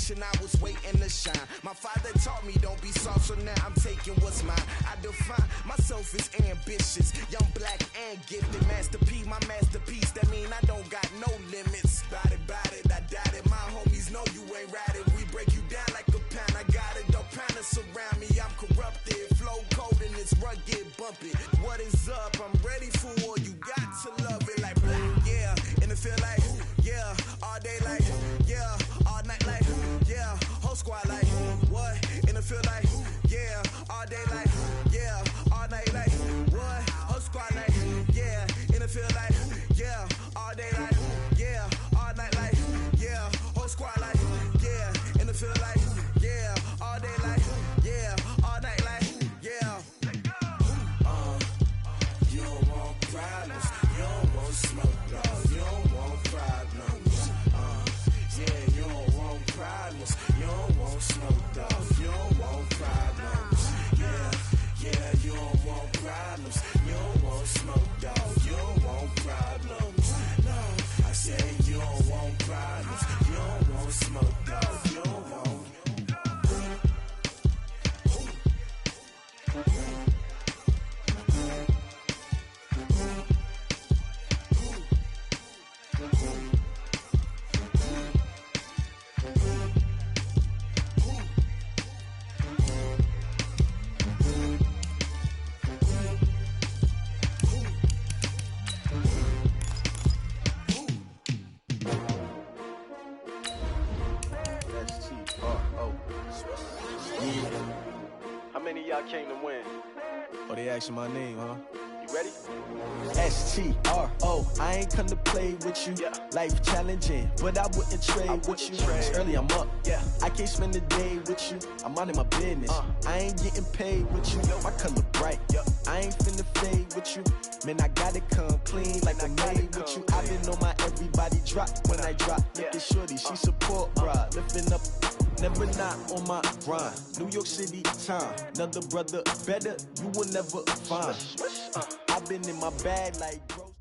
generation, I was waiting to shine. My father taught me don't be soft, so now I'm taking what's mine. I define myself as ambitious, young, black, and gifted. Master P, my masterpiece, that mean I don't got no limits. Bout it, I doubt it. My homies know you ain't ratted. We break you down like a pound. I got it, don't panic surround me. I'm corrupted, flow cold and it's rugged, bumpy. What is up? I'm ready for war. You got to love it like black, yeah. And it feel like, yeah. All day like, yeah. All night like, yeah. Whole squad like, what? And it feel like, yeah. All day like, yeah. All night like, what? Whole squad like, yeah. And it feel like, yeah. All day like, yeah. All night like, yeah. Whole squad like, yeah. And it feel like, yeah. All day like, yeah. All night like, yeah. You don't want problems. You don't want smoke, dog. You don't want problems. Yeah, you don't want problems. You don't want smoke, dog. You don't want problems. Yeah, you don't want problems. You don't want smoke, dog. You don't want problems. No, I said you don't want problems. You don't want smoke, dog. You don't want. How many of y'all came to win? Oh, they asking my name, huh? You ready? STRO, I ain't come to play with you. Yeah. Life challenging, but I wouldn't trade with you. It's early, I'm up. Yeah. I can't spend the day with you. I'm minding my business. I ain't getting paid with you. My color bright. I ain't finna fade with you. Man, I gotta come clean like I made with you. I been on my everybody drop when I drop. Look at shorty, she support, bruh. Lifting up. Never not on my grind. New York City time. Another brother better, you will never find. I've been in my bag like bro.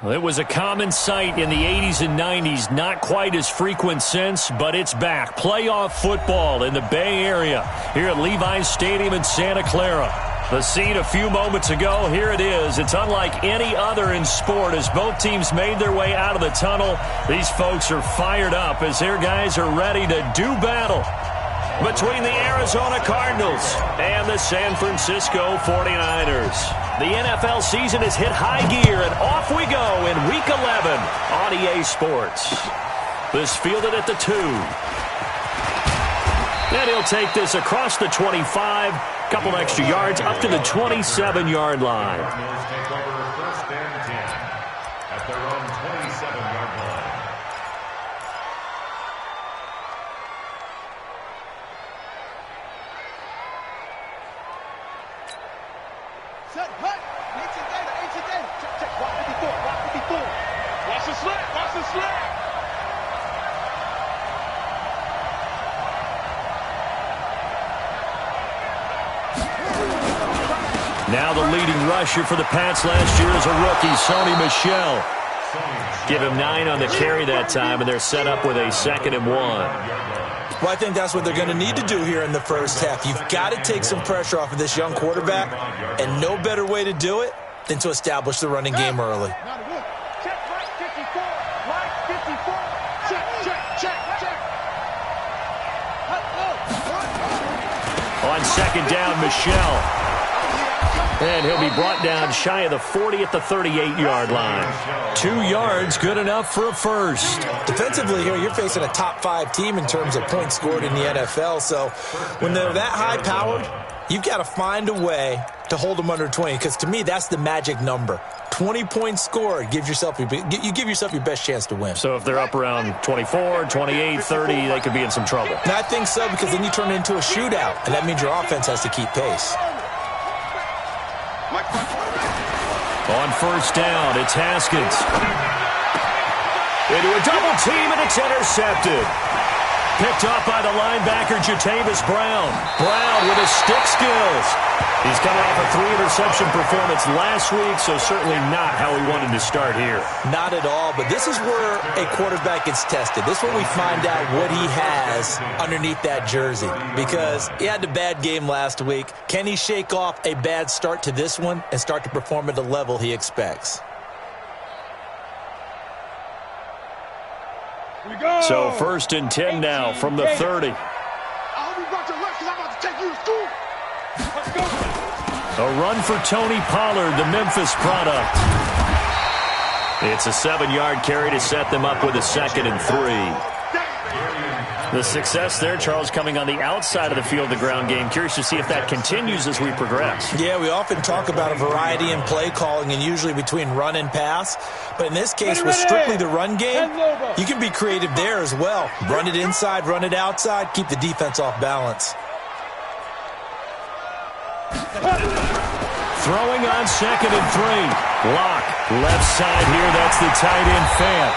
Well, it was a common sight in the 80s and 90s. Not quite as frequent since, but it's back. Playoff football in the Bay Area here at Levi's Stadium in Santa Clara. The scene a few moments ago, here it is. It's unlike any other in sport as both teams made their way out of the tunnel. These folks are fired up as their guys are ready to do battle between the Arizona Cardinals and the San Francisco 49ers. The NFL season has hit high gear, and off we go in Week 11 on EA Sports. This fielded at the 2. And he'll take this across the 25, couple extra yards up to the 27-yard line. Take over first and 10 at their own 27-yard line. Set, hut, 18 data. Check, walk 54. Watch the slap. Now the leading rusher for the Pats last year is a rookie, Sony Michel. Give him 9 on the carry that time, and they're set up with a 2nd and 1. Well, I think that's what they're going to need to do here in the first half. You've got to take some pressure off of this young quarterback, and no better way to do it than to establish the running game early. Check, right 54. Check. On 2nd down, Michel. And he'll be brought down shy of the 40 at the 38-yard line. 2 yards, good enough for a first. Defensively here, you're facing a top 5 team in terms of points scored in the NFL. So when they're that high-powered, you've got to find a way to hold them under 20. Because to me, that's the magic number. 20 points scored, you give yourself your best chance to win. So if they're up around 24, 28, 30, they could be in some trouble. And I think so, because then you turn it into a shootout, and that means your offense has to keep pace. On first down, it's Haskins. Into a double team, and it's intercepted. picked off by the linebacker, Jatavis Brown. Brown with his stick skills. He's coming off a 3-interception performance last week, so certainly not how he wanted to start here. Not at all, but this is where a quarterback gets tested. This is where we find out what he has underneath that jersey, because he had a bad game last week. Can he shake off a bad start to this one and start to perform at the level he expects? So 1st and 10 now from the 30. A run for Tony Pollard, the Memphis product. It's a 7-yard carry to set them up with a 2nd and 3. The success there, Charles, coming on the outside of the field, the ground game. Curious to see if that continues as we progress. Yeah, we often talk about a variety in play calling and usually between run and pass. But in this case, with strictly the run game, you can be creative there as well. Run it inside, run it outside, keep the defense off balance. Throwing on 2nd and 3. Lock, left side here. That's the tight end, Fant.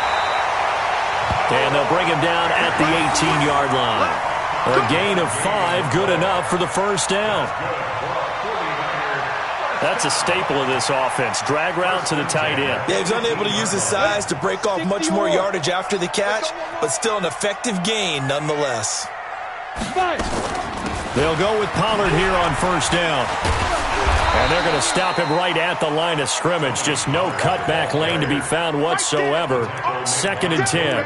And they'll bring him down at the 18-yard line. A gain of 5, good enough for the 1st down. That's a staple of this offense. Drag route to the tight end. Yeah, he's unable to use his size to break off much more yardage after the catch, but still an effective gain nonetheless. They'll go with Pollard here on 1st down. And they're going to stop him right at the line of scrimmage. Just no cutback lane to be found whatsoever. 2nd and 10.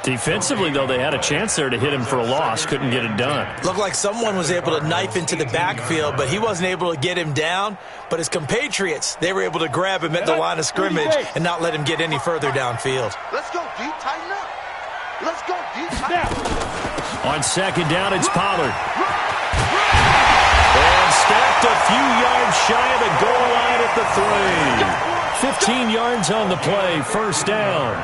Defensively, though, they had a chance there to hit him for a loss. Couldn't get it done. Looked like someone was able to knife into the backfield, but he wasn't able to get him down. But his compatriots, they were able to grab him at the line of scrimmage and not let him get any further downfield. Let's go deep, tighten up. Let's go deep, tighten up. On 2nd down, it's Pollard. And stacked a few yards shy of the goal line at the 3. 15 yards on the play, 1st down.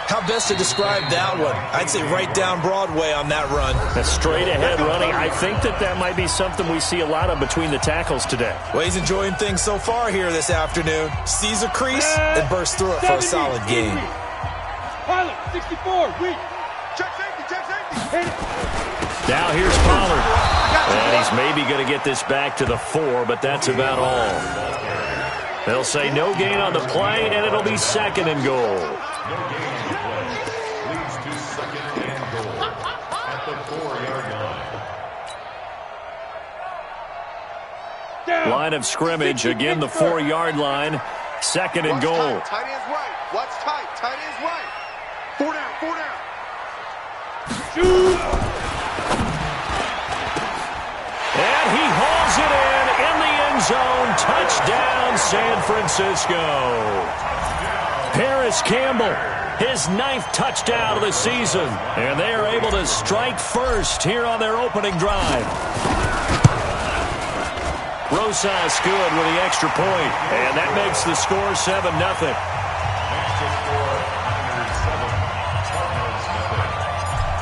How best to describe that one? I'd say right down Broadway on that run. A straight-ahead running. I think that might be something we see a lot of between the tackles today. Well, he's enjoying things so far here this afternoon. Sees a crease and bursts through it for a solid gain. Pilot, 64, weak. Check safety. Now here's Pollard. And he's maybe going to get this back to the 4, but that's about all. They'll say no gain on the play, and it'll be 2nd and goal. Leads to 2nd and goal at the 4-yard line. Line of scrimmage, again the 4-yard line. 2nd and goal. Tight end's right. Watch tight. Tight end's right. 4 down. Shoot! And he hauls it in the end zone. Touchdown, San Francisco. Paris Campbell, his 9th touchdown of the season. And they are able to strike first here on their opening drive. Rosas good with the extra point. And that makes the score 7-0.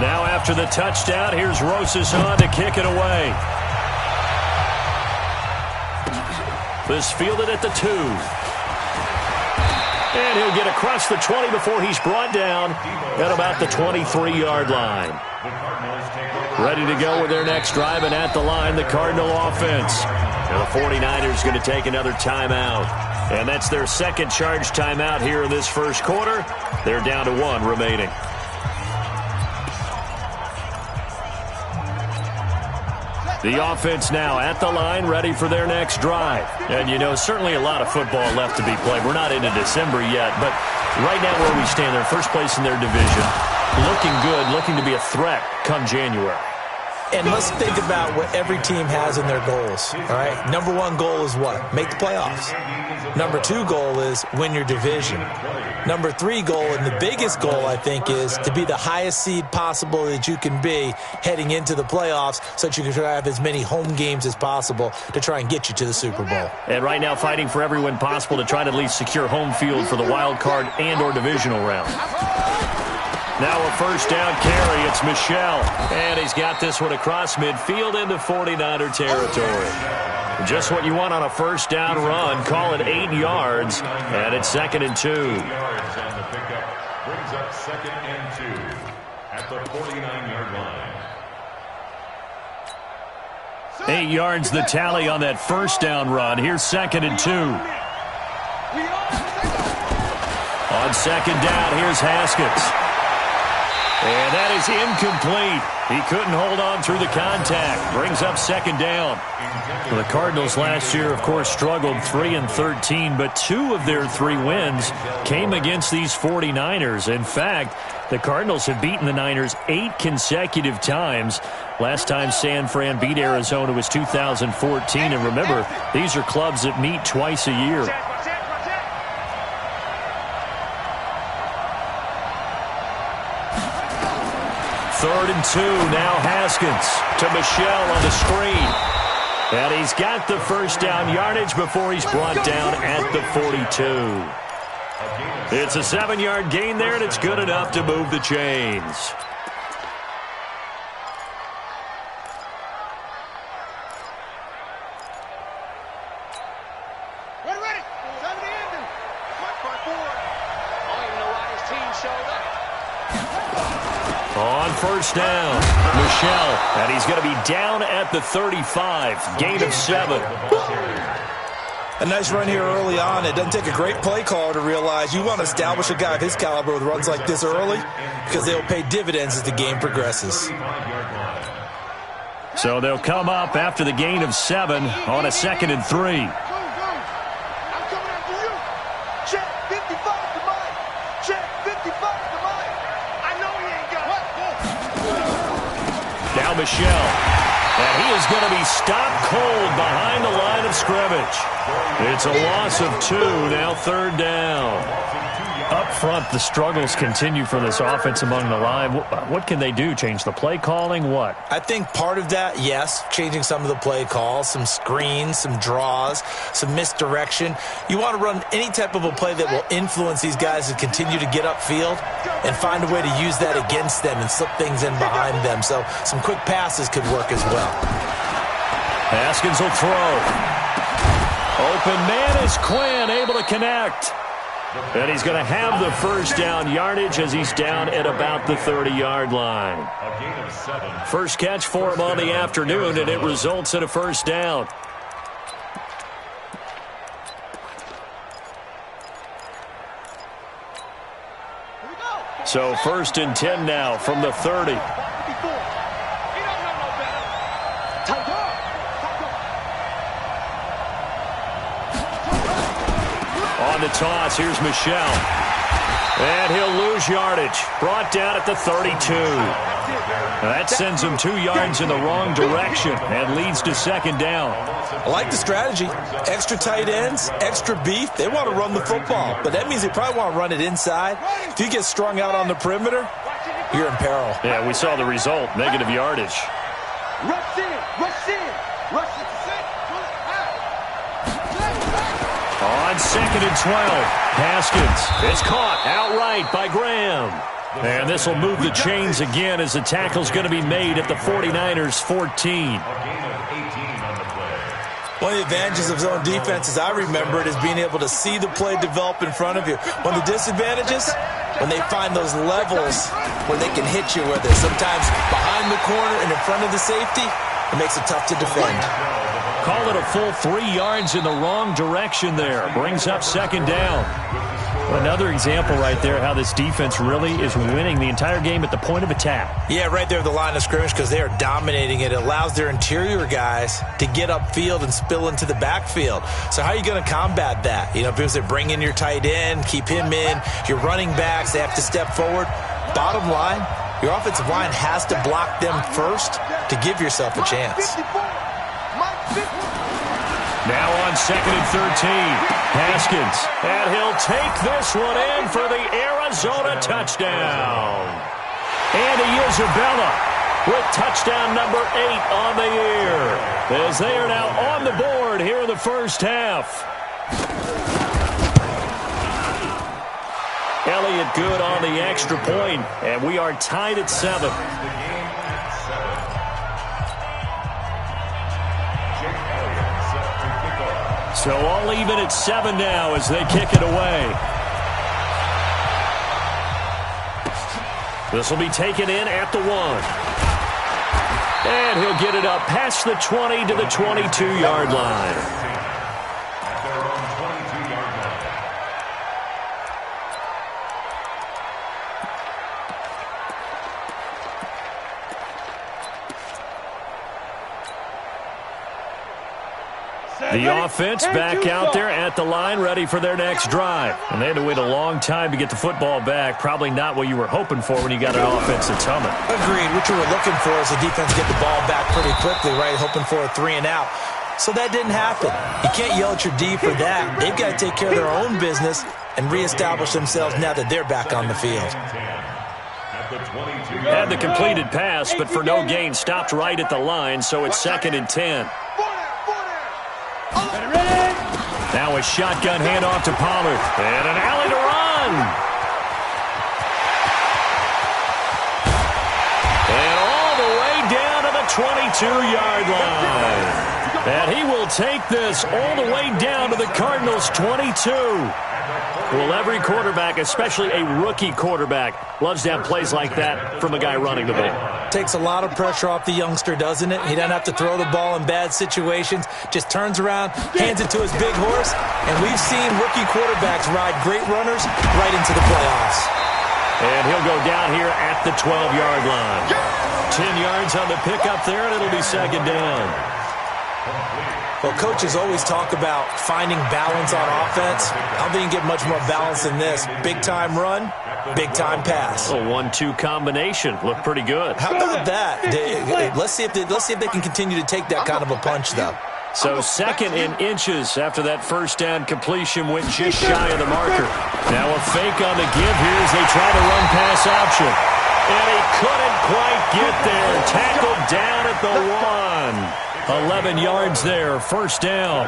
Now after the touchdown, here's Rosas on to kick it away. This fielded at the 2. And he'll get across the 20 before he's brought down at about the 23-yard line. Ready to go with their next drive, and at the line, the Cardinal offense. And the 49ers going to take another timeout. And that's their 2nd charge timeout here in this 1st quarter. They're down to 1 remaining. The offense now at the line, ready for their next drive. And, you know, certainly a lot of football left to be played. We're not into December yet, but right now where we stand, they're 1st place in their division. Looking good, looking to be a threat come January. And let's think about what every team has in their goals, all right? Number 1 goal is what? Make the playoffs. Number 2 goal is win your division. Number 3 goal, and the biggest goal, I think, is to be the highest seed possible that you can be heading into the playoffs so that you can try to have as many home games as possible to try and get you to the Super Bowl. And right now fighting for every win possible to try to at least secure home field for the wild card and or divisional round. Now a 1st down carry. It's Michel. And he's got this one across midfield into 49er territory. Just what you want on a 1st down run. Call it 8 yards. And it's 2nd and 2. Brings up 2nd and 2 at the 49-yard line. 8 yards the tally on that first down run. Here's 2nd and 2. On 2nd down, here's Haskins. And that is incomplete. He couldn't hold on through the contact. Brings up 2nd down. Well, the Cardinals last year, of course, struggled 3-13, but 2 of their 3 wins came against these 49ers. In fact, the Cardinals have beaten the Niners 8 consecutive times. Last time San Fran beat Arizona was 2014. And remember, these are clubs that meet twice a year. Third and 2, now Haskins to Michel on the screen. And he's got the first down yardage before he's brought down at the 42. It's a 7-yard gain there, and it's good enough to move the chains. On first down, Michel, and he's going to be down at the 35, gain of 7. A nice run here early on. It doesn't take a great play caller to realize you want to establish a guy of his caliber with runs like this early because they'll pay dividends as the game progresses. So they'll come up after the gain of 7 on a 2nd and 3. Now Michel, and he is going to be stopped cold behind the line of scrimmage. It's a loss of 2, now 3rd down. Up front, the struggles continue for this offense among the line. What can they do? Change the play calling? What? I think part of that, yes, changing some of the play calls, some screens, some draws, some misdirection. You want to run any type of a play that will influence these guys to continue to get upfield and find a way to use that against them and slip things in behind them. So some quick passes could work as well. Haskins will throw. Open man is Quinn, able to connect. And he's going to have the first down yardage as he's down at about the 30-yard line. First catch for him on the afternoon, and it results in a first down. So 1st and 10 now from the 30. On the toss, here's Michel. And he'll lose yardage. Brought down at the 32. That sends him 2 yards in the wrong direction and leads to 2nd down. I like the strategy. Extra tight ends, extra beef. They want to run the football, but that means they probably want to run it inside. If you get strung out on the perimeter, you're in peril. Yeah, we saw the result, negative yardage. Rush in, rush in, rush in. On 2nd and 12, Haskins. It's caught outright by Graham. And this will move the chains again as the tackle's going to be made at the 49ers 14. One of the advantages of zone defense, as I remember it, is being able to see the play develop in front of you. One of the disadvantages, when they find those levels where they can hit you with it, sometimes behind the corner and in front of the safety, it makes it tough to defend. Call it a full 3 yards in the wrong direction there. Brings up 2nd down. Another example right there how this defense really is winning the entire game at the point of attack. Yeah, right there at the line of scrimmage because they are dominating it. It allows their interior guys to get upfield and spill into the backfield. So how are you going to combat that? You know, because they bring in your tight end, keep him in, your running backs, they have to step forward. Bottom line, your offensive line has to block them first to give yourself a chance. Now on 2nd and 13, Haskins, and he'll take this one in for the Arizona touchdown. Andy Isabella with touchdown number 8 on the year, as they are now on the board here in the first half. Elliott good on the extra point, and we are tied at 7. So all even at 7 now as they kick it away. This will be taken in at the 1. And he'll get it up past the 20 to the 22-yard line. The offense back out there at the line, ready for their next drive. And they had to wait a long time to get the football back. Probably not what you were hoping for when you got an offense that's humming. Agreed. What you were looking for is the defense get the ball back pretty quickly, right? Hoping for a 3 and out. So that didn't happen. You can't yell at your D for that. They've got to take care of their own business and reestablish themselves now that they're back on the field. Had the completed pass, but for no gain, stopped right at the line, so it's 2nd and 10. Now a shotgun handoff to Pollard. And an alley to run. And all the way down to the 22-yard line. And he will take this all the way down to the Cardinals' 22. Well, every quarterback, especially a rookie quarterback, loves to have plays like that from a guy running the ball. Takes a lot of pressure off the youngster, doesn't it? He doesn't have to throw the ball in bad situations. Just turns around, hands it to his big horse. And we've seen rookie quarterbacks ride great runners right into the playoffs. And he'll go down here at the 12-yard line. 10 yards on the pickup there, and it'll be 2nd down. Well, coaches always talk about finding balance on offense. I don't think you get much more balance than this. Big-time run, big-time pass. A 1-2 combination. Looked pretty good. How about that? Let's see if they can continue to take that kind of a punch, though. So 2nd in inches after that first down completion went just shy of the marker. Now a fake on the give here as they try to run pass option. And he couldn't quite get there. Tackled down at the 1. 11 yards there, 1st down.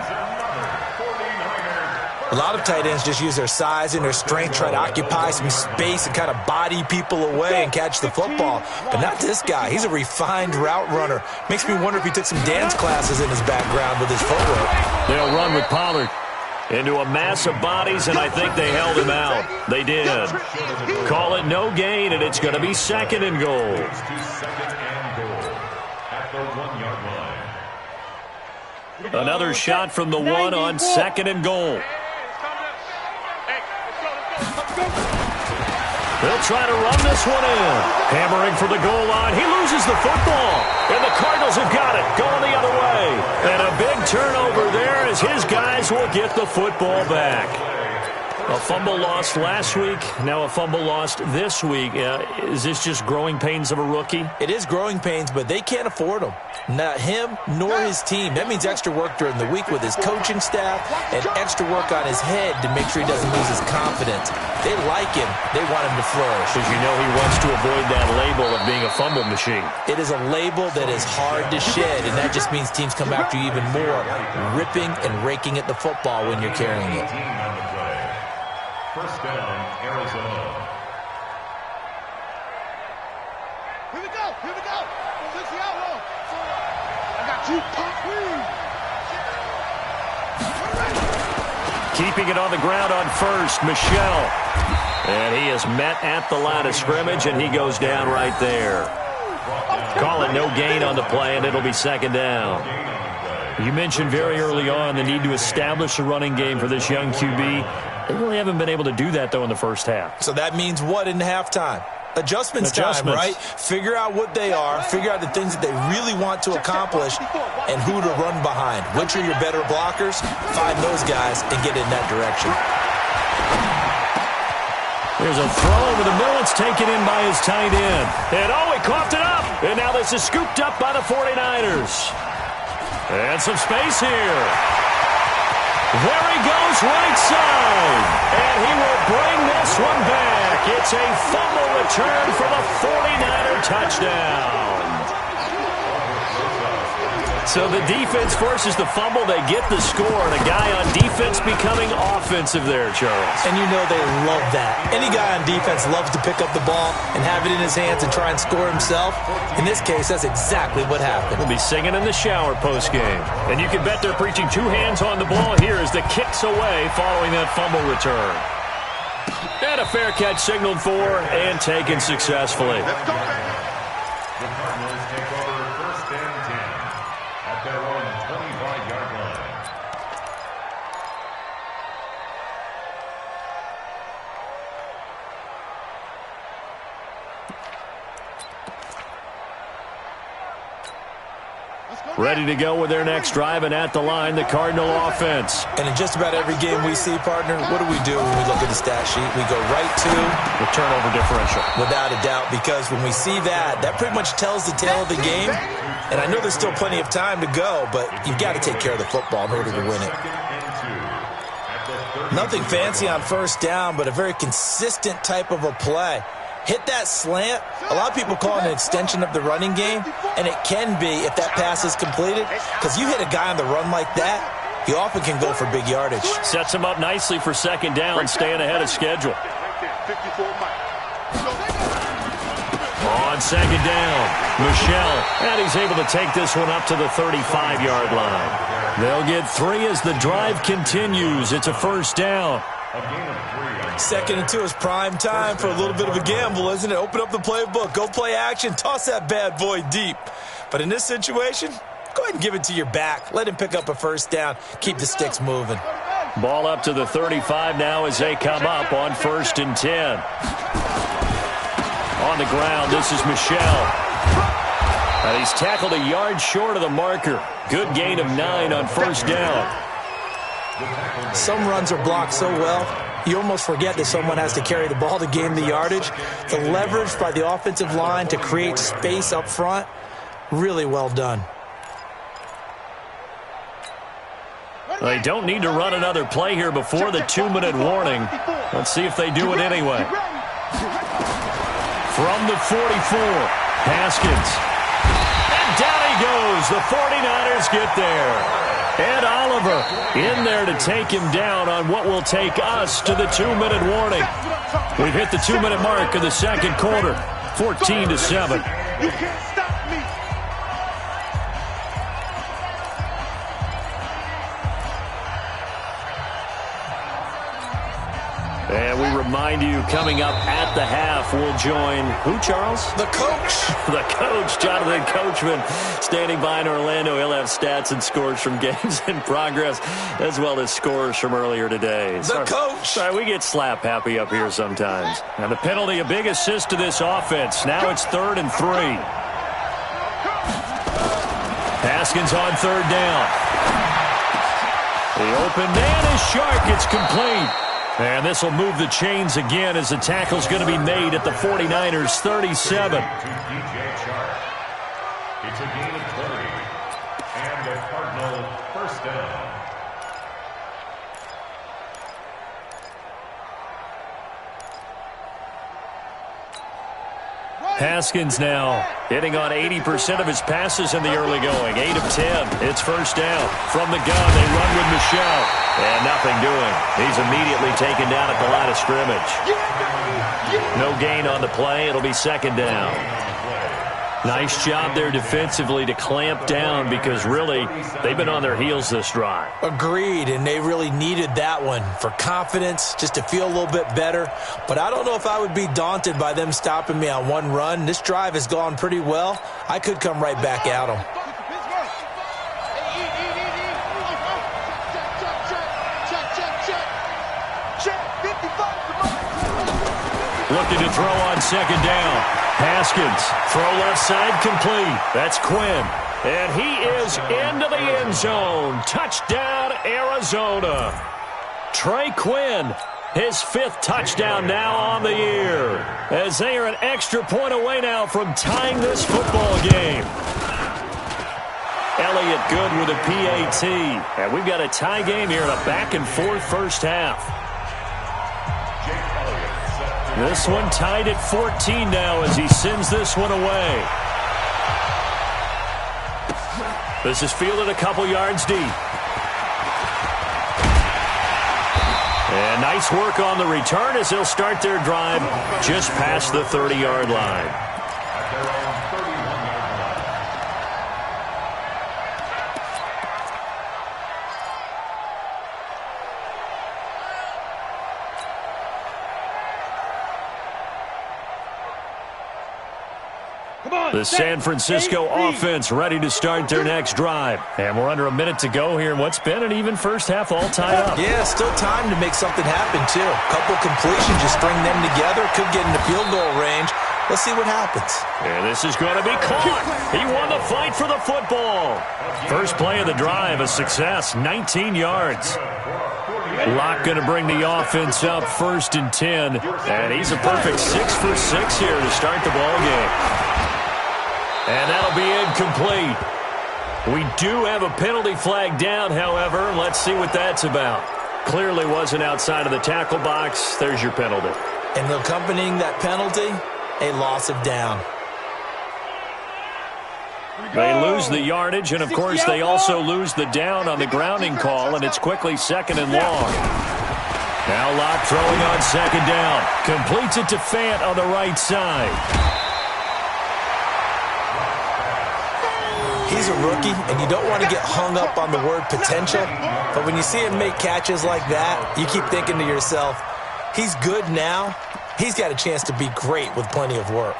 A lot of tight ends just use their size and their strength, try to occupy some space and kind of body people away and catch the football. But not this guy. He's a refined route runner. Makes me wonder if he took some dance classes in his background with his footwork. They'll run with Pollard into a mass of bodies, and I think they held him out. They did. Call it no gain, and it's going to be 2nd and goal. Another shot from the 1 on 2nd and goal. They'll try to run this one in. Hammering for the goal line. He loses the football. And the Cardinals have got it. Going the other way. And a big turnover there as his guys will get the football back. A fumble lost last week, now a fumble lost this week. Is this just growing pains of a rookie? It is growing pains, but they can't afford them. Not him nor his team. That means extra work during the week with his coaching staff and extra work on his head to make sure he doesn't lose his confidence. They like him. They want him to flourish. Because you know he wants to avoid that label of being a fumble machine. It is a label that is hard to shed, and that just means teams come after you even more, ripping and raking at the football when you're carrying it. 1st down, Arizona. Here we go. 60 outlaw. I got you. Keeping it on the ground on 1st, Michelle. And he is met at the line of scrimmage, and he goes down right there. Call it no gain on the play, and it'll be 2nd down. You mentioned very early on the need to establish a running game for this young QB. They really haven't been able to do that, though, in the first half. So that means what in halftime? Adjustments time, right? Figure out what they are, figure out the things that they really want to accomplish, and who to run behind. Which are your better blockers? Find those guys and get in that direction. There's a throw over the middle. It's taken in by his tight end. And, he coughed it up. And now this is scooped up by the 49ers. And some space here. There he goes, right side. And he will bring this one back. It's a fumble return for the 49er touchdown. So the defense forces the fumble. They get the score. And a guy on defense becoming offensive there, Charles. And you know they love that. Any guy on defense loves to pick up the ball and have it in his hands and try and score himself. In this case, that's exactly what happened. We'll be singing in the shower post-game. And you can bet they're preaching 2 hands on the ball here as the kick's away following that fumble return. And And a fair catch signaled for and taken successfully. Let's go, baby. The Cardinals take over 1st and 10 at their own 25-yard line. Ready to go with their next drive, and at the line, the Cardinal offense. And in just about every game we see, partner, what do when we look at the stat sheet? We go right to the turnover differential. Without a doubt, because when we see that pretty much tells the tale of the game. And I know there's still plenty of time to go, but you've got to take care of the football in order to win it. Nothing fancy on 1st down, but a very consistent type of a play. Hit that slant. A lot of people call it an extension of the running game, and it can be if that pass is completed, because you hit a guy on the run like that, he often can go for big yardage. Sets him up nicely for 2nd down, staying ahead of schedule. On 2nd down, Michelle, and he's able to take this one up to the 35-yard line. They'll get 3 as the drive continues. It's a 1st down. 2nd and 2 is prime time for a little bit of a gamble, isn't it? Open up the playbook, go play action, toss that bad boy deep. But in this situation, go ahead and give it to your back. Let him pick up a 1st down. Keep the sticks moving. Ball up to the 35 now as they come up on 1st and 10. On the ground, this is Michelle. And he's tackled a yard short of the marker. Good gain of 9 on 1st down. Some runs are blocked so well, you almost forget that someone has to carry the ball to gain the yardage. The leverage by the offensive line to create space up front, really well done. They don't need to run another play here before the 2-minute warning. Let's see if they do it anyway. From the 44, Haskins. And down he goes. The 49ers get there. And Oliver in there to take him down on what will take us to the 2-minute warning. We've hit the 2-minute mark of the 2nd quarter, 14-7. You can't stop me. And we remind you, coming up at the half, we'll join who, Charles? The coach. The coach, Jonathan Coachman, standing by in Orlando. He'll have stats and scores from games in progress, as well as scores from earlier today. Coach. Sorry, we get slap happy up here sometimes. And the penalty, a big assist to this offense. Now it's 3rd and 3. Haskins on 3rd down. The open man is Shark. It's complete. And this will move the chains again as the tackle's going to be made at the 49ers' 37. It's a gain of 30. And the Cardinal 1st down. Haskins now hitting on 80% of his passes in the early going. 8 of 10. It's 1st down. From the gun, they run with Michelle. And nothing doing. He's immediately taken down at the line of scrimmage. No gain on the play. It'll be 2nd down. Nice job there defensively to clamp down because really they've been on their heels this drive. Agreed, and they really needed that one for confidence, just to feel a little bit better. But I don't know if I would be daunted by them stopping me on one run. This drive has gone pretty well. I could come right back at them. Looking to throw on 2nd down. Haskins, throw left side complete. That's Quinn. And he is into the end zone. Touchdown, Arizona. Trey Quinn, his 5th touchdown now on the year, as they are an extra point away now from tying this football game. Elliott good with a PAT. And we've got a tie game here in a back-and-forth first half. This one tied at 14 now as he sends this one away. This is fielded a couple yards deep. And nice work on the return as they'll start their drive just past the 30-yard line. The San Francisco offense ready to start their next drive. And we're under a minute to go here in what's been an even first half all tied up. Yeah, still time to make something happen, too. Couple completions, just string them together. Could get into field goal range. Let's see what happens. And this is going to be caught. He won the fight for the football. First play of the drive, a success, 19 yards. Locke going to bring the offense up 1st and 10. And he's a perfect 6 for 6 here to start the ball game. And that'll be incomplete. We do have a penalty flag down, however. Let's see what that's about. Clearly wasn't outside of the tackle box. There's your penalty. And accompanying that penalty, a loss of down. They lose the yardage, and, of course, they also lose the down on the grounding call, and it's quickly 2nd and long. Now Locke throwing on 2nd down. Completes it to Fant on the right side. He's a rookie, and you don't want to get hung up on the word potential, but when you see him make catches like that, you keep thinking to yourself, he's good now. He's got a chance to be great with plenty of work.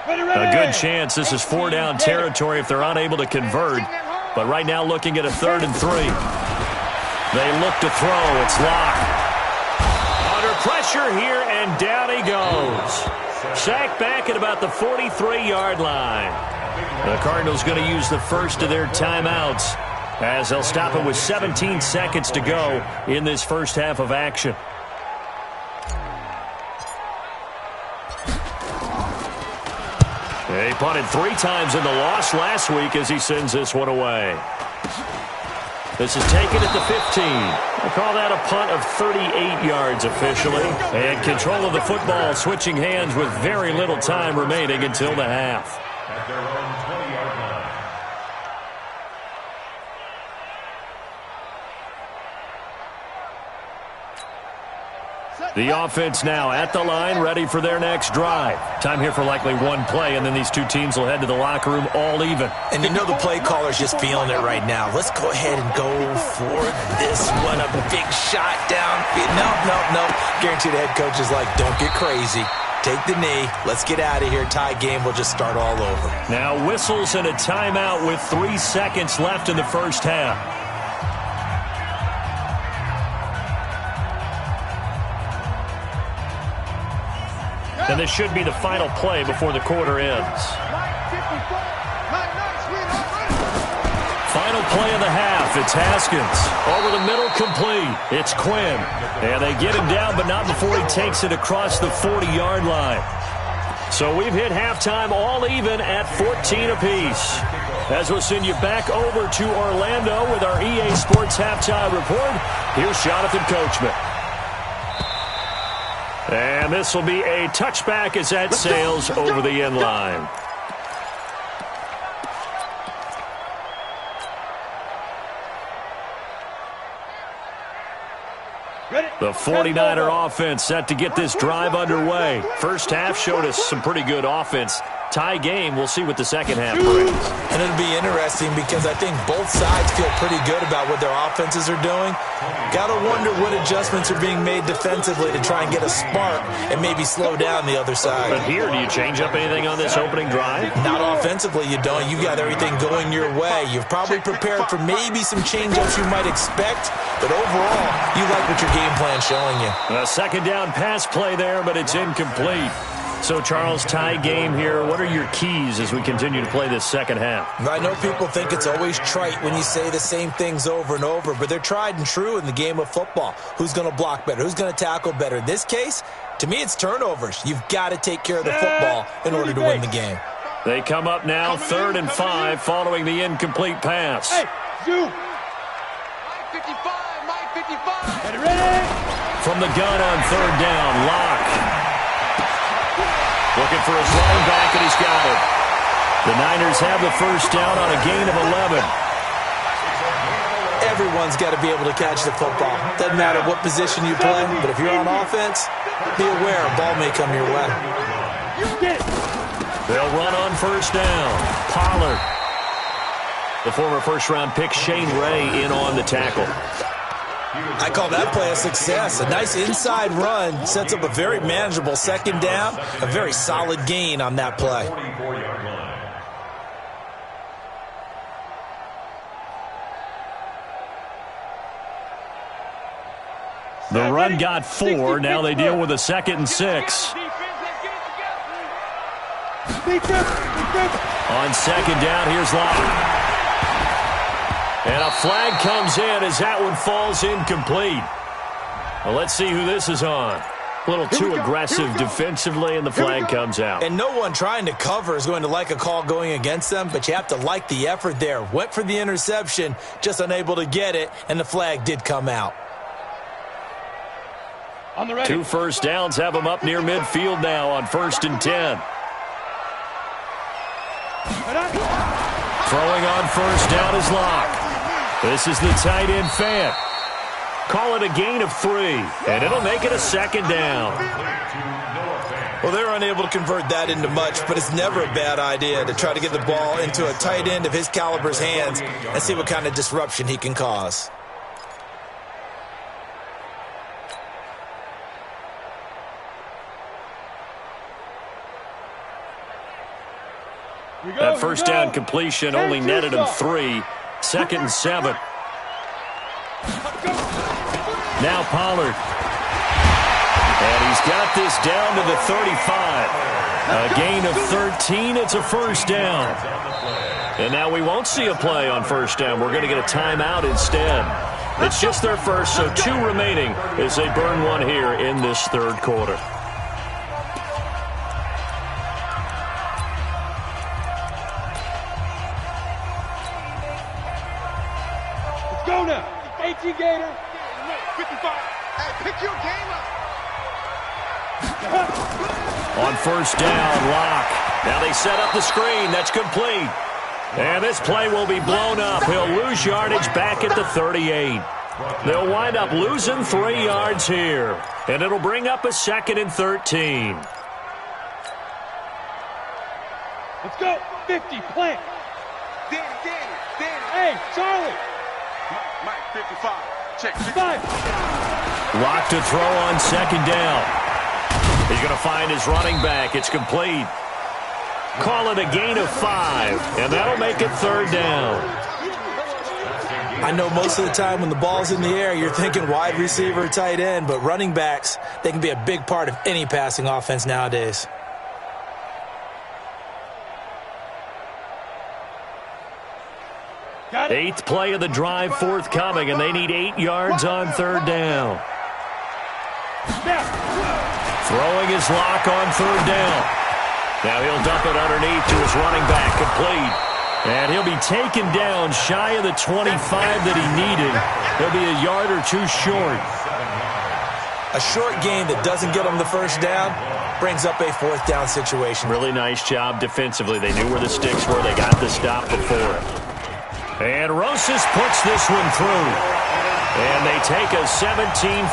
A good chance this is 4-down territory if they're unable to convert. But right now looking at a 3rd and 3. They look to throw. It's Locke. Under pressure here, and down he goes. Sacked back at about the 43-yard line. The Cardinals going to use the first of their timeouts as they'll stop it with 17 seconds to go in this first half of action. He punted 3 times in the loss last week as he sends this one away. This is taken at the 15. I call that a punt of 38 yards officially. And control of the football switching hands with very little time remaining until the half. At their own 20-yard line. The offense now at the line, ready for their next drive. Time here for likely one play, and then these two teams will head to the locker room all even. And you know the play caller's just feeling it right now. Let's go ahead and go for this one. A big shot down. No. Guaranteed the head coach is like, don't get crazy. Take the knee. Let's get out of here. Tie game. We'll just start all over. Now whistles and a timeout with 3 seconds left in the first half. And this should be the final play before the quarter ends. Final play of the half. It's Haskins. Over the middle, complete. It's Quinn. And they get him down, but not before he takes it across the 40-yard line. So we've hit halftime all even at 14 apiece. As we'll send you back over to Orlando with our EA Sports halftime report, here's Jonathan Coachman. And this will be a touchback as that sails over the end line. The 49er offense set to get this drive underway. First half showed us some pretty good offense. Tie game, we'll see what the second half brings. And it'll be interesting because I think both sides feel pretty good about what their offenses are doing. Got to wonder what adjustments are being made defensively to try and get a spark and maybe slow down the other side. But here, do you change up anything on this opening drive? Not offensively, you don't. You got everything going your way. You've probably prepared for maybe some change-ups you might expect, but overall, you like what your game plan's showing you. A second down pass play there, but it's incomplete. So, Charles, tie game here. What are your keys as we continue to play this second half? I know people think it's always trite when you say the same things over and over, but they're tried and true in the game of football. Who's going to block better? Who's going to tackle better? In this case, to me, it's turnovers. You've got to take care of the football in order to win the game. They come up now, 3rd and 5, following the incomplete pass. Hey, Zoo! 55. Ready? From the gun on 3rd down, Locke. Looking for his running back, and he's got it. The Niners have the first down on a gain of 11. Everyone's got to be able to catch the football. Doesn't matter what position you play, but if you're on offense, be aware a ball may come your way. They'll run on first down. Pollard. The former first-round pick Shane Ray in on the tackle. I call that play a success. A nice inside run sets up a very manageable second down, a very solid gain on that play. The run got 4. Now they deal with a 2nd and 6. On 2nd down, here's Locke. And a flag comes in as that one falls incomplete. Well, let's see who this is on. A little too aggressive defensively, and the flag comes out. And no one trying to cover is going to like a call going against them, but you have to like the effort there. Went for the interception, just unable to get it, and the flag did come out. 2 first downs have them up near midfield now on 1st and 10. Throwing on 1st down is Locke. This is the tight end Fant. Call it a gain of 3, and it'll make it a 2nd down. Well, they're unable to convert that into much, but it's never a bad idea to try to get the ball into a tight end of his caliber's hands and see what kind of disruption he can cause. That first down completion only netted him 3. 2nd and 7. Now Pollard. And he's got this down to the 35. A gain of 13. It's a first down. And now we won't see a play on 1st down. We're going to get a timeout instead. It's just their first, so 2 remaining as they burn one here in this 3rd quarter. Go now. 18 Gator. 55. Hey, pick your game up. On 1st down, Locke. Now they set up the screen. That's complete. And this play will be blown up. He'll lose yardage back at the 38. They'll wind up losing 3 yards here. And it'll bring up a 2nd and 13. Let's go. 50. Plant. Danny. Hey, Charlie. Mike, 55. Check. 55. Locke to throw on 2nd down. He's going to find his running back. It's complete. Call it a gain of 5, and that'll make it 3rd down. I know most of the time when the ball's in the air, you're thinking wide receiver, tight end, but running backs, they can be a big part of any passing offense nowadays. Eighth play of the drive forthcoming, and they need 8 yards on 3rd down. Throwing his Locke on 3rd down. Now he'll dump it underneath to his running back, complete. And he'll be taken down shy of the 25 that he needed. He'll be a yard or 2 short. A short gain that doesn't get him the 1st down brings up a 4th down situation. Really nice job defensively. They knew where the sticks were. They got the stop before. And Rosas puts this one through. And they take a 17-14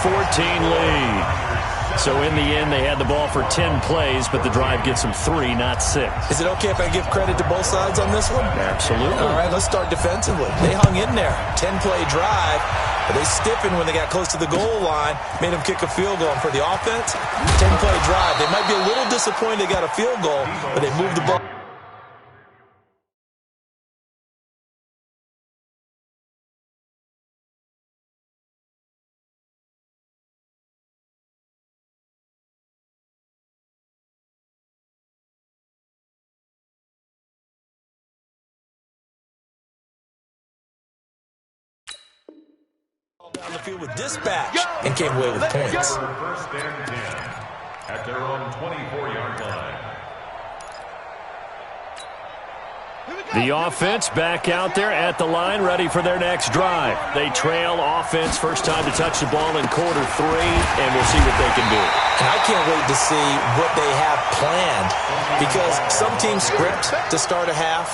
lead. So in the end, they had the ball for 10 plays, but the drive gets them 3, not 6. Is it okay if I give credit to both sides on this one? Absolutely. All right, let's start defensively. They hung in there. 10-play drive. But they stiffened when they got close to the goal line, made them kick a field goal. And for the offense, 10-play drive. They might be a little disappointed they got a field goal, but they moved the ball. Down the field with dispatch and came away with points. First and 10 at their own 24-yard line. The offense back out there at the line, ready for their next drive. They trail offense, first time to touch the ball in quarter 3, and we'll see what they can do. And I can't wait to see what they have planned, because some teams script to start a half.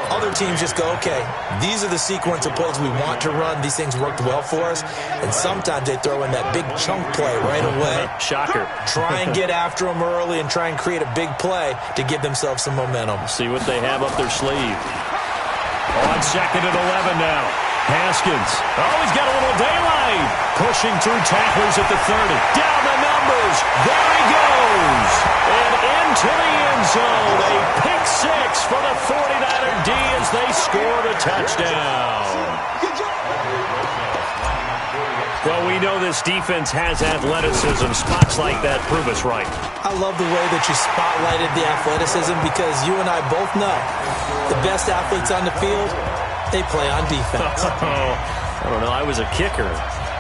Other teams just go, okay, these are the sequence of plays we want to run. These things worked well for us. And sometimes they throw in that big chunk play right away. Shocker. Try and get after them early and try and create a big play to give themselves some momentum. See what they have up their sleeve. On 2nd and 11 now. Haskins. Oh, he's got a little daylight. Pushing through tacklers at the 30. Down the numbers. There he goes. And into the end zone. A pick six for the 49er D as they scored a touchdown. Well, we know this defense has athleticism. Spots like that prove us right. I love the way that you spotlighted the athleticism because you and I both know the best athletes on the field, they play on defense. I don't know. I was a kicker.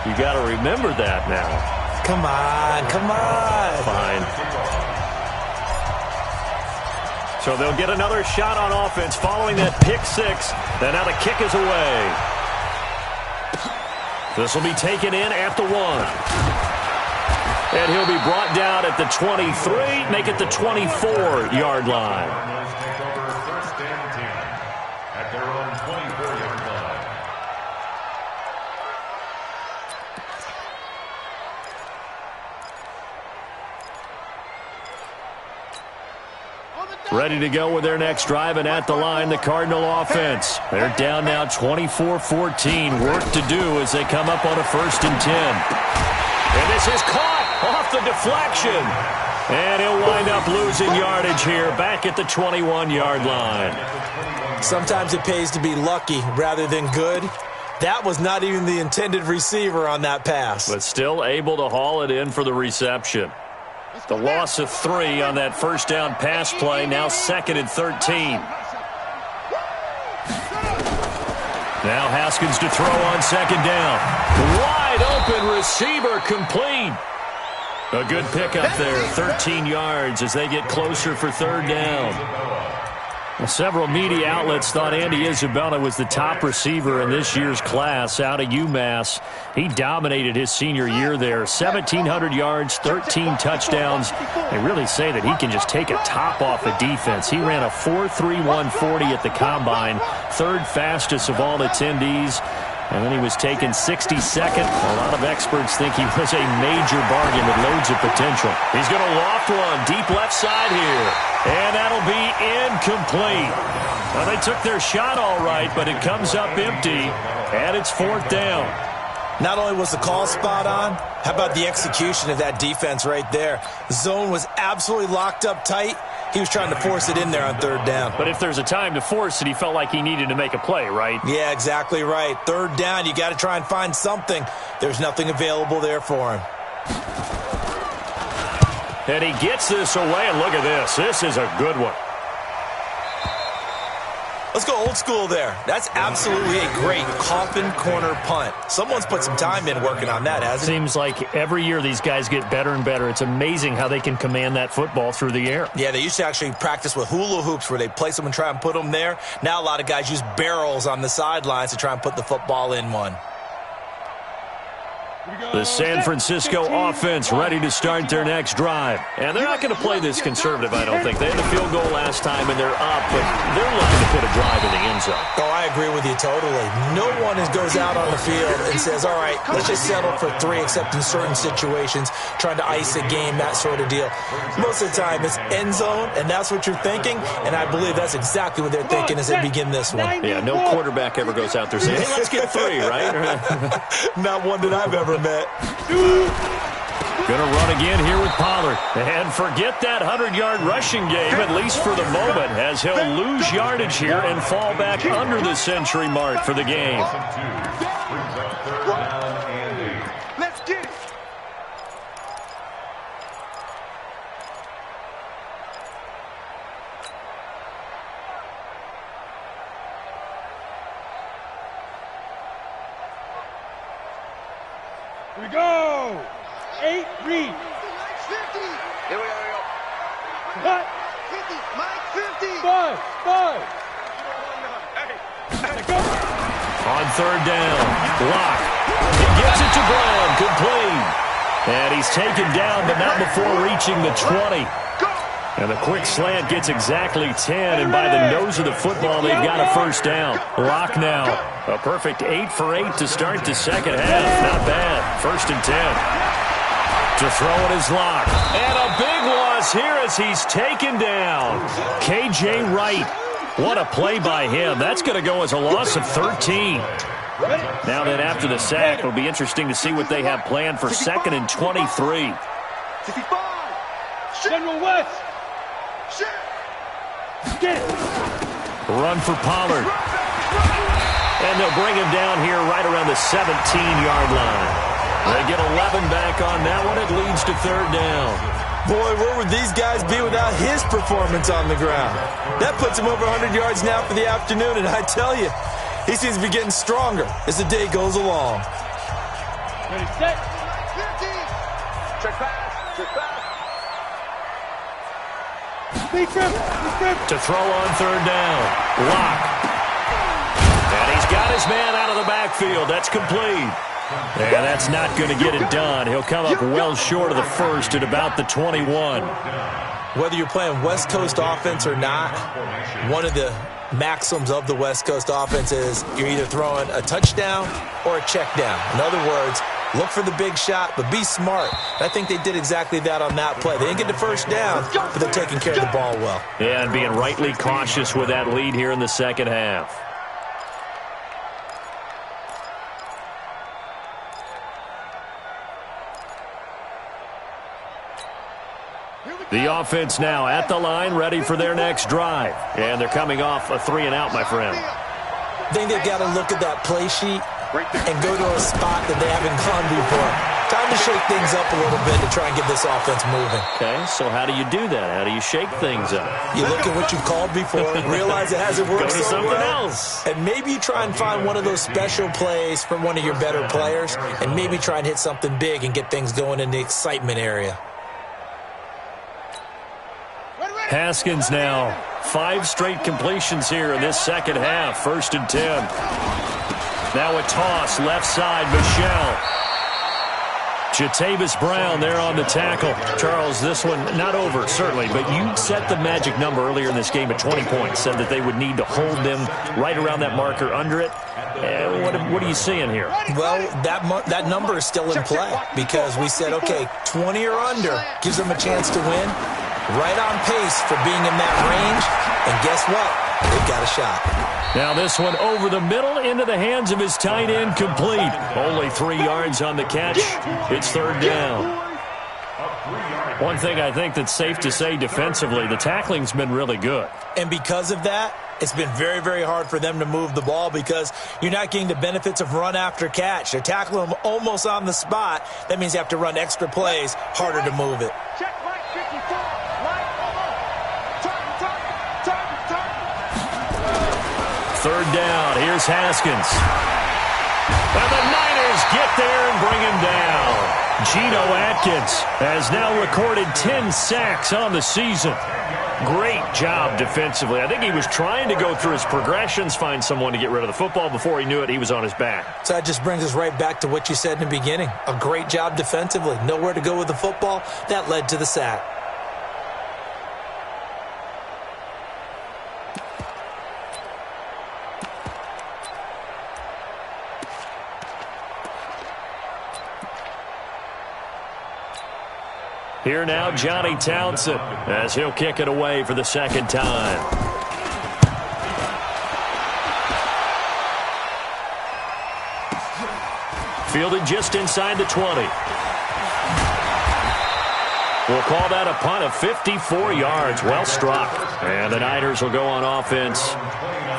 You got to remember that now. Come on, come on. Fine. So they'll get another shot on offense following that pick six. Then now the kick is away. This will be taken in at the 1. And he'll be brought down at the 23, make it the 24-yard line. Take over first and 10 at their own 24-yard line. Ready to go with their next drive, and at the line, the Cardinal offense. They're down now 24-14. Work to do as they come up on a 1st and 10. And this is caught off the deflection. And he'll wind up losing yardage here back at the 21-yard line. Sometimes it pays to be lucky rather than good. That was not even the intended receiver on that pass. But still able to haul it in for the reception. The loss of 3 on that first down pass play, now 2nd and 13. Now Haskins to throw on 2nd down. Wide open receiver complete. A good pickup there, 13 yards as they get closer for 3rd down. Well, several media outlets thought Andy Isabella was the top receiver in this year's class out of UMass. He dominated his senior year there. 1,700 yards, 13 touchdowns. They really say that he can just take a top off a defense. He ran a 4.31 40 at the Combine, 3rd fastest of all attendees. And then he was taken 62nd. A lot of experts think he was a major bargain with loads of potential. He's going to loft one deep left side here. And that'll be incomplete. Well, they took their shot all right, but it comes up empty. And it's 4th down. Not only was the call spot on, how about the execution of that defense right there? Zone was absolutely locked up tight. He was trying to force it in there on 3rd down. But if there's a time to force it, he felt like he needed to make a play, right? Yeah, exactly right. 3rd down, you got to try and find something. There's nothing available there for him. And he gets this away, and look at this. This is a good one. Let's go old school there. That's absolutely a great coffin corner punt. Someone's put some time in working on that, hasn't it? Seems like every year these guys get better and better. It's amazing how they can command that football through the air. Yeah, they used to actually practice with hula hoops where they place them and try and put them there. Now a lot of guys use barrels on the sidelines to try and put the football in one. The San Francisco offense ready to start their next drive. And they're not going to play this conservative, I don't think. They had a field goal last time, and they're up, but they're looking to put a drive in the end zone. Oh, I agree with you totally. No one goes out on the field and says, all right, let's just settle for 3, except in certain situations, trying to ice a game, that sort of deal. Most of the time, it's end zone, and that's what you're thinking, and I believe that's exactly what they're thinking as they begin this one. Yeah, no quarterback ever goes out there saying, hey, let's get 3, right? Not one that I've ever met. Going to run again here with Pollard. And forget that 100-yard rushing game, at least for the moment, as he'll lose yardage here and fall back under the century mark for the game. Let's get it. Here we go. 8, read. 50. Here we go. Cut. 50. Mike, 50. 5. Hey, go. On 3rd down, Locke. He gives it to Brown, complete. And he's taken down, but not before reaching the 20. And the quick slant gets exactly 10, and by the nose of the football, they've got a 1st down. Locke now. A perfect 8 for 8 to start the second half. Not bad. 1st and 10. To throw it is Locke. And a big loss here as he's taken down. K.J. Wright. What a play by him. That's going to go as a loss of 13. Now then, after the sack, it'll be interesting to see what they have planned for 2nd and 23. 65. General West. Get it. Run for Pollard. And they'll bring him down here right around the 17-yard line. They get 11 back on that one. It leads to 3rd down. Boy, where would these guys be without his performance on the ground? That puts him over 100 yards now for the afternoon, and I tell you, he seems to be getting stronger as the day goes along. Ready, set. 50. Check pass. Check pass. To throw on 3rd down. Lock. And he's got his man out of the backfield. That's complete. And that's not going to get it done. He'll come up well short of the first at about the 21. Whether you're playing West Coast offense or not, one of the maxims of the West Coast offense is you're either throwing a touchdown or a check down. In other words, look for the big shot, but be smart. I think they did exactly that on that play. They didn't get the first down, but they're taking care of the ball well. Yeah, and being rightly cautious with that lead here in the second half. The offense now at the line, ready for their next drive. And they're coming off a 3-and-out, my friend. I think they've got to look at that play sheet and go to a spot that they haven't gone before. Time to shake things up a little bit to try and get this offense moving. Okay, so how do you do that? How do you shake things up? You look at what you've called before, realize it hasn't worked Go to so something well, else. and maybe you try and find one of those special plays from one of your better players, and maybe try and hit something big and get things going in the excitement area. Haskins now. 5 straight completions here in this second half. 1st and 10. Now a toss, left side, Michelle. Jatavis Brown there on the tackle. Charles, this one not over, certainly, but you set the magic number earlier in this game at 20 points, said that they would need to hold them right around that marker under it. What are you seeing here? Well, that number is still in play because we said, okay, 20 or under gives them a chance to win. Right on pace for being in that range. And guess what? They've got a shot. Now this one over the middle into the hands of his tight end, complete. Only 3 yards on the catch. It's 3rd down. One thing I think that's safe to say defensively, the tackling's been really good. And because of that, it's been very, very hard for them to move the ball because you're not getting the benefits of run after catch. They're tackling them almost on the spot. That means you have to run extra plays, harder to move it. Check Mike 54. Third down. Here's Haskins. And the Niners get there and bring him down. Geno Atkins has now recorded 10 sacks on the season. Great job defensively. I think he was trying to go through his progressions, find someone to get rid of the football. Before he knew it, he was on his back. So that just brings us right back to what you said in the beginning. A great job defensively. Nowhere to go with the football. That led to the sack. Here now, Johnny Townsend, as he'll kick it away for the second time. Fielded just inside the 20. We'll call that a punt of 54 yards. Well struck. And the Niners will go on offense.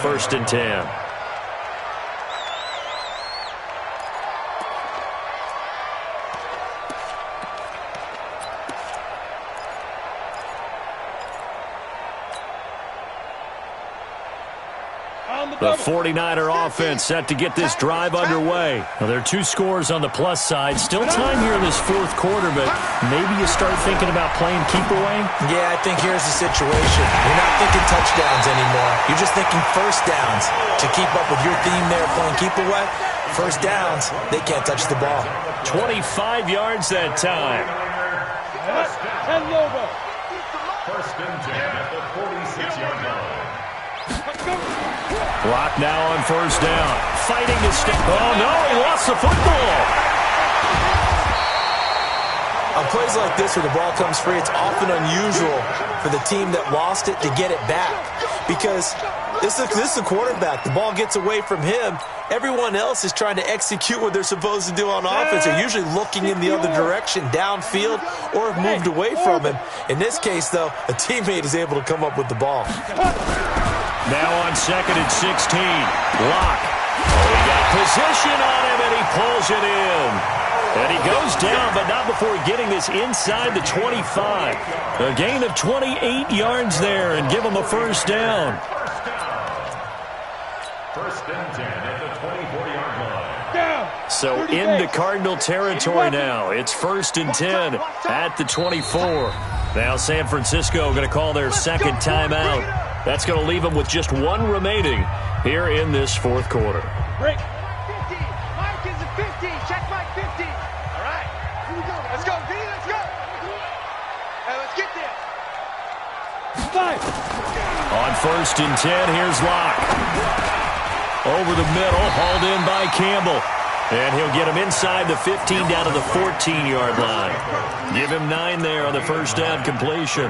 1st and 10. The 49er offense set to get this drive underway. Now, there are 2 scores on the plus side. Still time here in this 4th quarter, but maybe you start thinking about playing keep away? Yeah, I think here's the situation. You're not thinking touchdowns anymore. You're just thinking first downs. To keep up with your theme there playing keep away, first downs, they can't touch the ball. 25 yards that time. 10 over. 1st and 10 at the 46-yard line. Clock now on 1st down. Fighting to stay. Oh, no, he lost the football. On plays like this where the ball comes free, it's often unusual for the team that lost it to get it back. Because this is a quarterback. The ball gets away from him, everyone else is trying to execute what they're supposed to do on offense. They're usually looking in the other direction, downfield, or have moved away from him. In this case, though, a teammate is able to come up with the ball. Now on 2nd and 16. Locke. Oh, he got position on him, and he pulls it in. And he goes down, but not before getting this inside the 25. A gain of 28 yards there, and give him a first down. First and 10 at the 24-yard line. So into Cardinal territory now. It's 1st and 10 at the 24. Now San Francisco going to call their second timeout. That's going to leave them with just one remaining here in this fourth quarter. Break. 50. Mike is a 50. Check Mike 50. All right. Here we go. Let's go, Vinny. Let's go. Hey, let's get there. 5. On 1st and 10, here's Locke. Over the middle, hauled in by Campbell. And he'll get him inside the 15 down to the 14-yard line. Give him 9 there on the first down completion.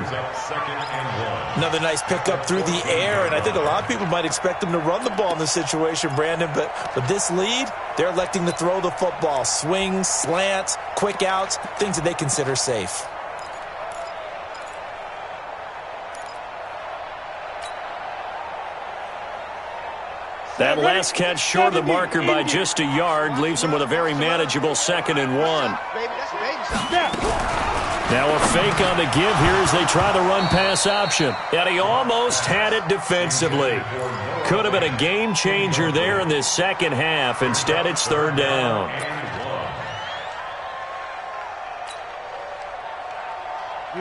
Another nice pickup through the air, and I think a lot of people might expect them to run the ball in this situation, Brandon, but with this lead, they're electing to throw the football. Swings, slants, quick outs, things that they consider safe. That last catch short of the marker by just a yard leaves him with a very manageable 2nd and 1. Now a fake on the give here as they try the run-pass option. And he almost had it defensively. Could have been a game changer there in this second half. Instead, it's 3rd down.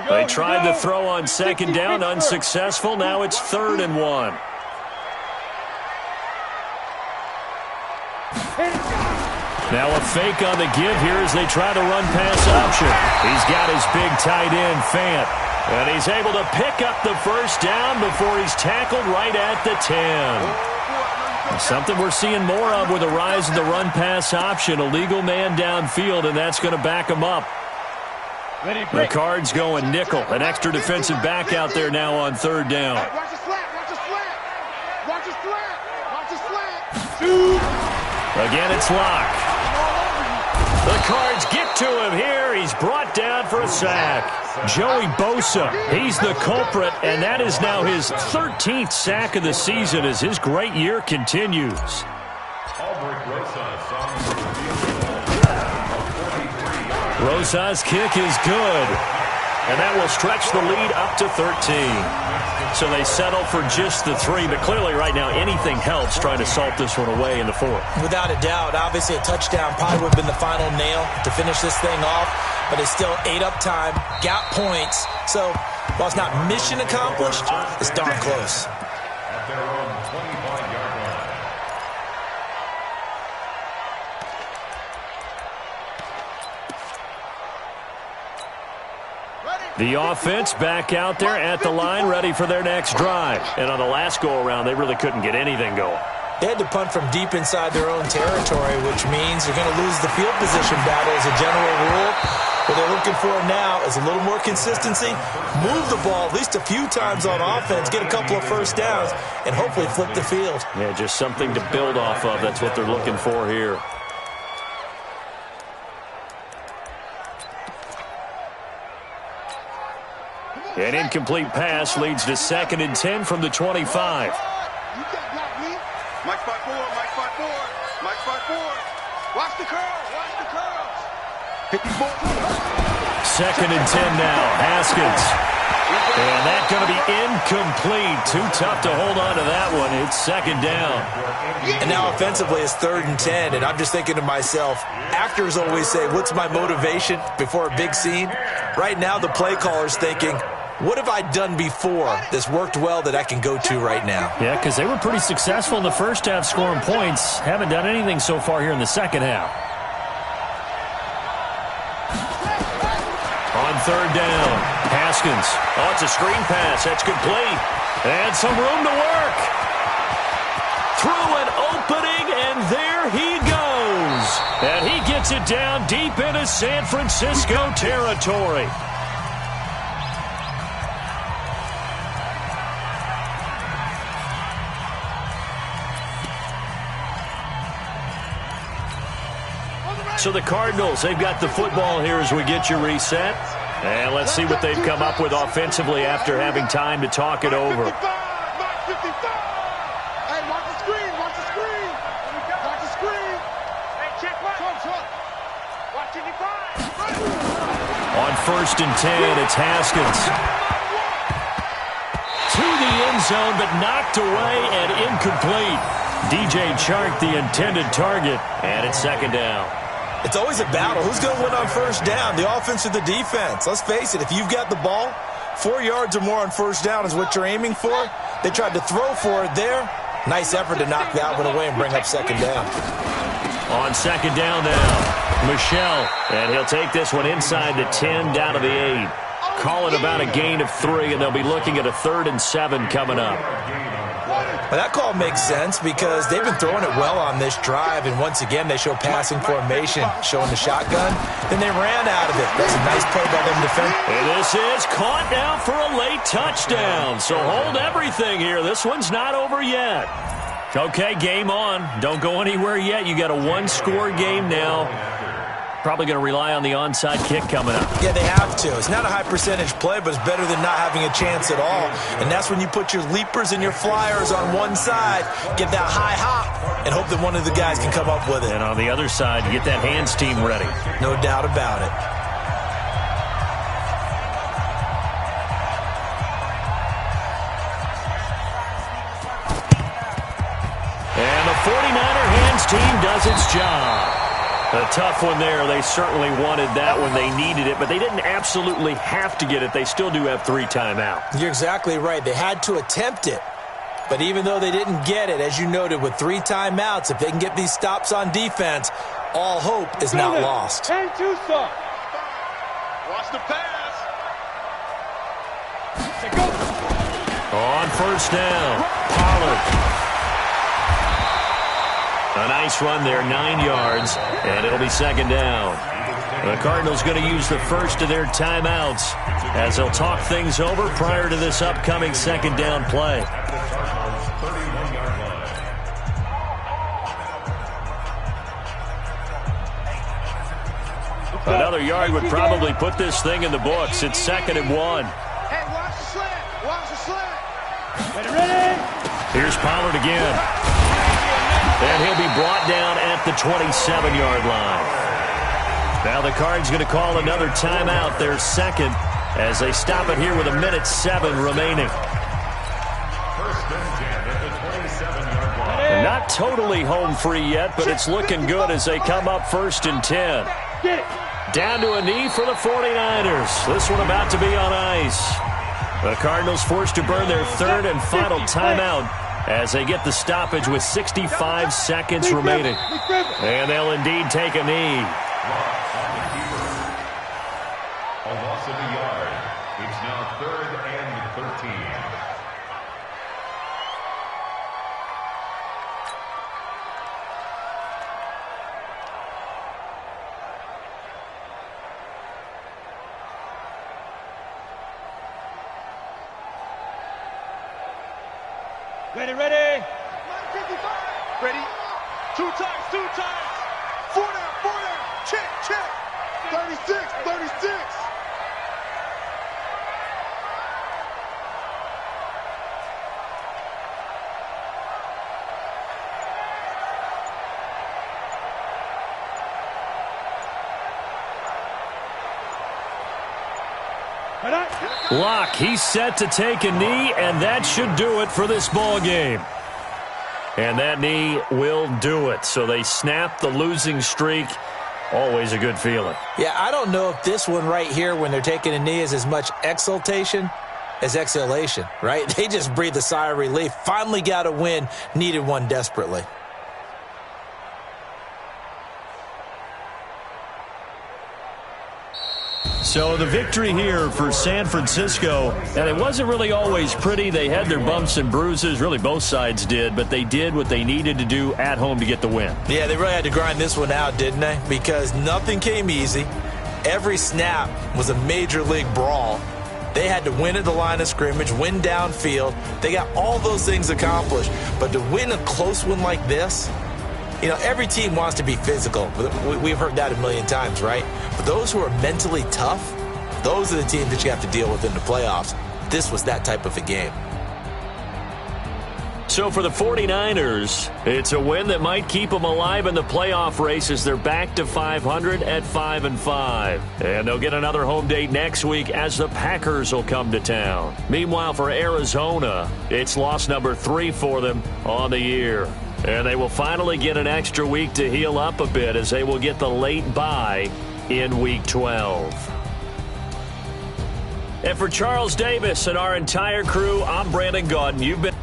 They tried the throw on 2nd down, unsuccessful. Now it's 3rd and 1. Now a fake on the give here as they try the run-pass option. He's got his big tight end, Fant. And he's able to pick up the first down before he's tackled right at the 10. Something we're seeing more of with the rise of the run-pass option. A legal man downfield, and that's going to back him up. The Cards going nickel. An extra defensive back out there now on 3rd down. Watch the slant. Watch the slant. Watch the slant. Watch the slant. Again, it's Locke. The Cards get to him here. He's brought down for a sack. Joey Bosa, he's the culprit, and that is now his 13th sack of the season as his great year continues. Rosa's kick is good, and that will stretch the lead up to 13. So they settle for just the 3, but clearly right now anything helps trying to salt this one away in the 4th. Without a doubt, obviously a touchdown probably would have been the final nail to finish this thing off, but it's still ate up time, got points. So while it's not mission accomplished, it's darn close. At their own 25-yard line. The offense back out there at the line, ready for their next drive. And on the last go-around, they really couldn't get anything going. They had to punt from deep inside their own territory, which means they're going to lose the field position battle as a general rule. What they're looking for now is a little more consistency, move the ball at least a few times on offense, get a couple of first downs, and hopefully flip the field. Yeah, just something to build off of. That's what they're looking for here. An incomplete pass leads to 2nd and 10 from the 25. Mike spot 4, Mike spot 4, Mike spot 4. Watch the curl, watch the curls. 54. 2nd and 10 now, Haskins. And that's going to be incomplete. Too tough to hold on to that one. It's 2nd down. And now offensively it's 3rd and 10, and I'm just thinking to myself, actors always say, what's my motivation before a big scene? Right now the play caller's thinking, what have I done before that's worked well that I can go to right now? Yeah, because they were pretty successful in the first half scoring points. Haven't done anything so far here in the second half. On 3rd down, Haskins. Oh, it's a screen pass. That's complete. And some room to work. Through an opening, and there he goes. And he gets it down deep into San Francisco territory. So the Cardinals, they've got the football here as we get you reset. And let's see what they've come up with offensively after having time to talk it over. Hey, watch the screen, watch the screen. Watch the screen. Hey, check one. Watch 55. On 1st and 10, it's Haskins. To the end zone, but knocked away and incomplete. DJ Chark, the intended target, and it's 2nd down. It's always a battle. Who's going to win on 1st down, the offense or the defense? Let's face it, if you've got the ball, 4 yards or more on 1st down is what you're aiming for. They tried to throw for it there. Nice effort to knock that one away and bring up 2nd down. On 2nd down now, Michelle, and he'll take this one inside the 10 down to the 8. Call it about a gain of 3, and they'll be looking at a 3rd and 7 coming up. Well, that call makes sense because they've been throwing it well on this drive, and once again they show passing formation, showing the shotgun. Then they ran out of it. That's a nice play by them defensively. And this is caught now for a late touchdown. So hold everything here. This one's not over yet. Okay, game on. Don't go anywhere yet. You got a 1-score game now. Probably going to rely on the onside kick coming up. Yeah, they have to. It's not a high percentage play, but it's better than not having a chance at all. And that's when you put your leapers and your flyers on one side, get that high hop, and hope that one of the guys can come up with it. And on the other side, you get that hands team ready. No doubt about it. And the 49er hands team does its job. A tough one there. They certainly wanted that when they needed it, but they didn't absolutely have to get it. They still do have 3 timeouts. You're exactly right. They had to attempt it. But even though they didn't get it, as you noted, with 3 timeouts, if they can get these stops on defense, all hope is not lost. And Tucson. Watch the pass. On 1st down, Pollard. A nice run there, 9 yards, and it'll be 2nd down. The Cardinals going to use the first of their timeouts as they'll talk things over prior to this upcoming 2nd down play. Another yard would probably put this thing in the books. It's 2nd and 1. Hey, watch the slant. Watch the slant. Ready? Here's Pollard again. And he'll be brought down at the 27-yard line. Now the Cards going to call another timeout, their 2nd, as they stop it here with 1:07 remaining. 1st and 10 at the 27-yard line. Not totally home free yet, but it's looking good as they come up 1st and 10. Down to a knee for the 49ers. This one about to be on ice. The Cardinals forced to burn their 3rd and final timeout as they get the stoppage with 65 seconds remaining. And they'll indeed take a knee. A loss of a yard. It's now 3rd and 13. Ready? Ready? 2 times, 2 times. 4 down. Check. 36. Locke, he's set to take a knee, and that should do it for this ball game. And that knee will do it. So they snap the losing streak. Always a good feeling. Yeah, I don't know if this one right here, when they're taking a knee, is as much exultation as exhalation, right? They just breathe a sigh of relief. Finally got a win. Needed one desperately. So the victory here for San Francisco, and it wasn't really always pretty. They had their bumps and bruises. Really, both sides did, but they did what they needed to do at home to get the win. Yeah, they really had to grind this one out, didn't they? Because nothing came easy. Every snap was a major league brawl. They had to win at the line of scrimmage, win downfield. They got all those things accomplished. But to win a close one like this, You know, every team wants to be physical. We've heard that a million times, right? But those who are mentally tough, those are the teams that you have to deal with in the playoffs. This was that type of a game. So for the 49ers, it's a win that might keep them alive in the playoff race as they're back to 500 at 5-5. And they'll get another home date next week as the Packers will come to town. Meanwhile, for Arizona, it's loss number 3 for them on the year. And they will finally get an extra week to heal up a bit as they will get the late bye in Week 12. And for Charles Davis and our entire crew, I'm Brandon Gaudin. You've been...